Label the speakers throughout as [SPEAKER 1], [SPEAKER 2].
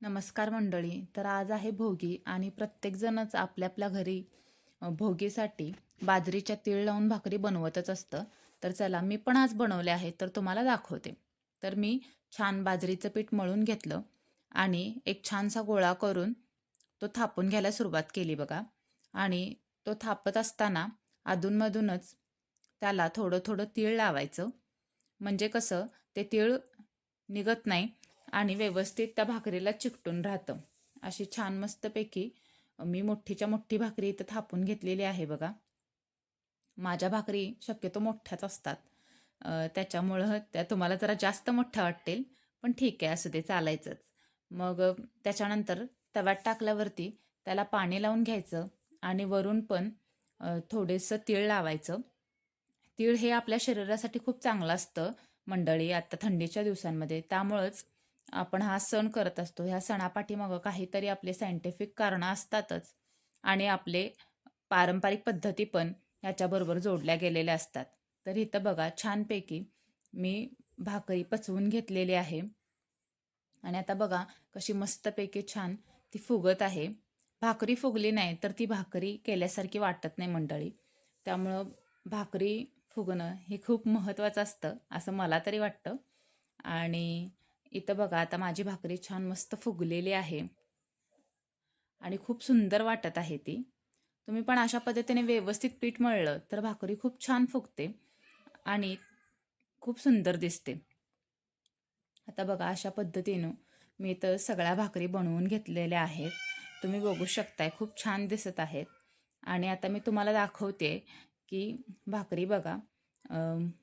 [SPEAKER 1] नमस्कार मंडळी. तर आज आहे भोगी आणि प्रत्येकजणच आपल्या आपल्या घरी भोगीसाठी बाजरीच्या तीळ लावून भाकरी बनवतच असतं. तर चला मी पण आज बनवले आहे तर तुम्हाला दाखवते. तर मी छान बाजरीचं पीठ मळून घेतलं आणि एक छानसा गोळा करून तो थापून घ्यायला सुरुवात केली बघा. आणि तो थापत असताना अधूनमधूनच त्याला थोडं थोडं तीळ लावायचं. म्हणजे कसं ते तीळ निघत नाही आणि व्यवस्थित त्या भाकरीला चिकटून राहतं. अशी छान मस्तपैकी मी मोठीच्या मोठी भाकरी इथं थापून घेतलेली आहे बघा. माझ्या भाकरी शक्यतो मोठ्याच असतात. त्याच्यामुळं त्या तुम्हाला जरा जास्त मोठ्या वाटतील, पण ठीक आहे, असू दे, चालायचंच. मग त्याच्यानंतर तव्यात टाकल्यावरती त्याला पाणी लावून घ्यायचं आणि वरून पण थोडंसं तीळ लावायचं. तीळ हे आपल्या शरीरासाठी खूप चांगलं असतं मंडळी, आता थंडीच्या दिवसांमध्ये. त्यामुळंच आपण हा सण करत असतो. ह्या सणापाठीमागं काहीतरी आपले सायंटिफिक कारणं असतातच आणि आपले पारंपरिक पद्धती पण ह्याच्याबरोबर जोडल्या गेलेल्या असतात. तर इथं बघा छानपैकी मी भाकरी पचवून घेतलेली आहे आणि आता बघा कशी मस्तपैकी छान ती फुगत आहे. भाकरी फुगली नाही तर ती भाकरी केल्यासारखी वाटत नाही मंडळी. त्यामुळं भाकरी फुगणं हे खूप महत्त्वाचं असतं असं मला तरी वाटतं. आणि इथं बघा आता माझी भाकरी छान मस्त फुगलेली आहे आणि खूप सुंदर वाटत आहे ती. तुम्ही पण अशा पद्धतीने व्यवस्थित पीठ मळलं तर भाकरी खूप छान फुगते आणि खूप सुंदर दिसते. आता बघा अशा पद्धतीनं मी तर सगळ्या भाकरी बनवून घेतलेल्या आहेत. तुम्ही बघू शकताय खूप छान दिसत आहेत. आणि आता मी तुम्हाला दाखवते की भाकरी बघा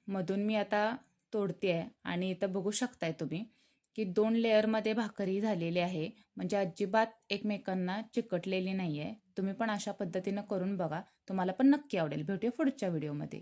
[SPEAKER 1] मधून मी आता तोडते आहे आणि इथं बघू शकताय तुम्ही की 2 लेअरमध्ये भाकरी झालेली आहे. म्हणजे अजिबात एकमेकांना चिकटलेली नाही आहे. तुम्ही पण अशा पद्धतीनं करून बघा. तुम्हाला पण नक्की आवडेल. भेटूया पुढच्या व्हिडिओमध्ये.